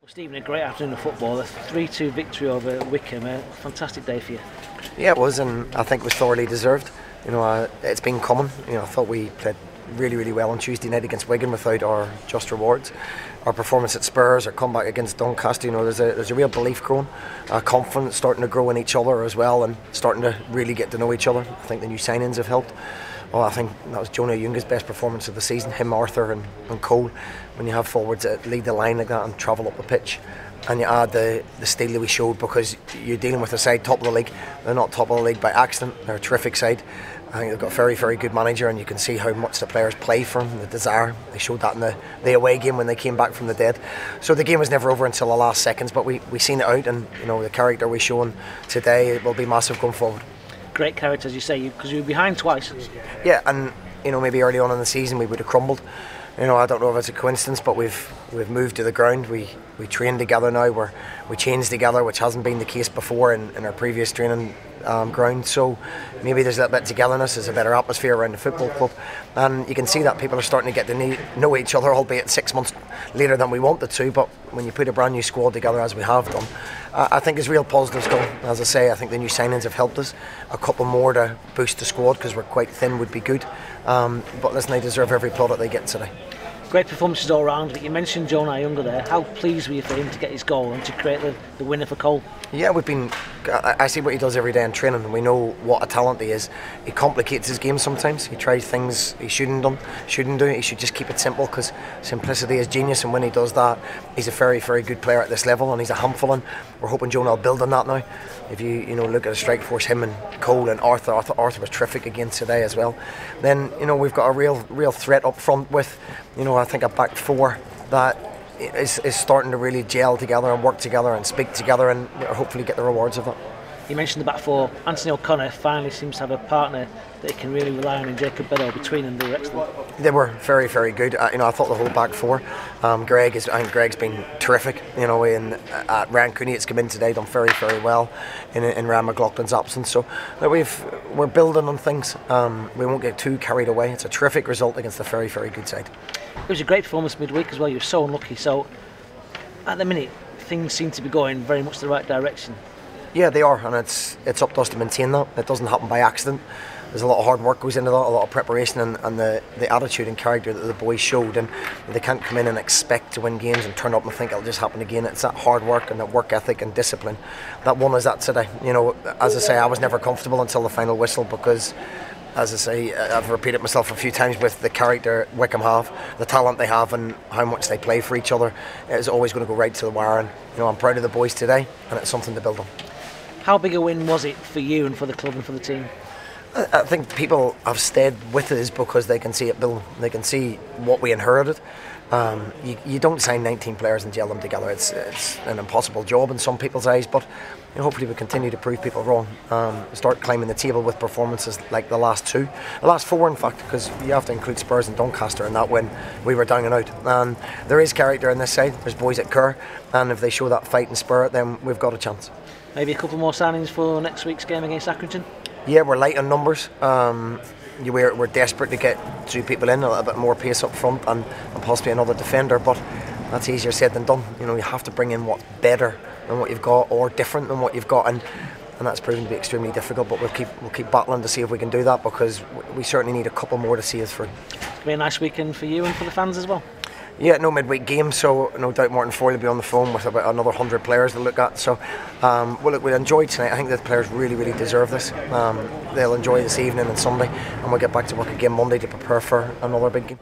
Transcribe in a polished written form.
Stephen, a great afternoon of football, a 3-2 victory over Wycombe, a fantastic day for you. Yeah, it was, and I think it was thoroughly deserved. It's been coming. I thought we played really well on Tuesday night against Wigan without our just rewards. Our performance at Spurs, our comeback against Doncaster, there's a real belief growing, confidence starting to grow in each other as well, and starting to really get to know each other. I think the new signings have helped. Well, I think that was Jonah Ayunga's best performance of the season, him, Arthur and Cole. When you have forwards that lead the line like that and travel up the pitch, and you add the steel that we showed, because you're dealing with a side top of the league. They're not top of the league by accident, they're a terrific side. I think they've got a very good manager, and you can see how much the players play for him, the desire. They showed that in the away game when they came back from the dead. So the game was never over until the last seconds, but we seen it out, and the character we're showing today will be massive going forward. Great character, as you say, because you were behind twice. Yeah, and maybe early on in the season we would have crumbled. I don't know if it's a coincidence, but we've moved to the ground. We train together now. We change together, which hasn't been the case before in our previous training ground. So maybe there's that bit of togetherness. There's a better atmosphere around the football club, and you can see that people are starting to get to know each other, albeit 6 months later than we wanted to. But when you put a brand new squad together, as we have done, I think there's real positives going. As I say, I think the new signings have helped us. A couple more to boost the squad, because we're quite thin, would be good. But listen, they deserve every plaudit they get today. Great performances all round, but you mentioned Jonah Ayunga there. How pleased were you for him to get his goal and to create the winner for Cole? Yeah, I see what he does every day in training, and we know what a talent he is. He complicates his game sometimes. He tries things he shouldn't do. He should just keep it simple, because simplicity is genius, and when he does that, he's a very good player at this level, and he's a handful, and we're hoping Jonah will build on that now. If you look at the strike force, him and Cole and Arthur was terrific again today as well. Then we've got a real threat up front with I think a back four that is starting to really gel together and work together and speak together, and hopefully get the rewards of that. You mentioned the back four. Anthony O'Connor finally seems to have a partner that he can really rely on in Jacob Beddoe. Between them, they were excellent. They were very good. I thought the whole back four. I think Greg's been terrific. Ryan Cooney, it's come in today, done very well in Ryan McLaughlin's absence. So we're building on things. We won't get too carried away. It's a terrific result against a very good side. It was a great performance midweek as well. You were so unlucky. So at the minute, things seem to be going very much the right direction. Yeah, they are, and it's up to us to maintain that. It doesn't happen by accident. There's a lot of hard work goes into that, a lot of preparation, and the attitude and character that the boys showed. And they can't come in and expect to win games and turn up and think it'll just happen again. It's that hard work and that work ethic and discipline that won us that today. As I say, I was never comfortable until the final whistle, because, as I say, I've repeated myself a few times with the character Wycombe have, the talent they have, and how much they play for each other. It's always going to go right to the wire, and I'm proud of the boys today, and it's something to build on. How big a win was it for you and for the club and for the team? I think people have stayed with us because they can see it building. They can see what we inherited. You don't sign 19 players and gel them together. It's an impossible job in some people's eyes, but hopefully we continue to prove people wrong. Start climbing the table with performances like the last four in fact, because you have to include Spurs and Doncaster in that win. We were down and out, and there is character in this side. There's boys at Kerr, and if they show that fighting spirit, then we've got a chance. Maybe a couple more signings for next week's game against Accrington? Yeah, we're light on numbers. We're desperate to get 2 people in, a little bit more pace up front, and possibly another defender, but that's easier said than done. You have to bring in what's better than what you've got, or different than what you've got, and that's proven to be extremely difficult, but we'll keep battling to see if we can do that, because we certainly need a couple more to see us through. It's going to be a nice weekend for you and for the fans as well. Yeah, no midweek game, so no doubt Martin Foyle will be on the phone with about another 100 players to look at. So we'll enjoy tonight. I think the players really deserve this. They'll enjoy this evening and Sunday, and we'll get back to work again Monday to prepare for another big game.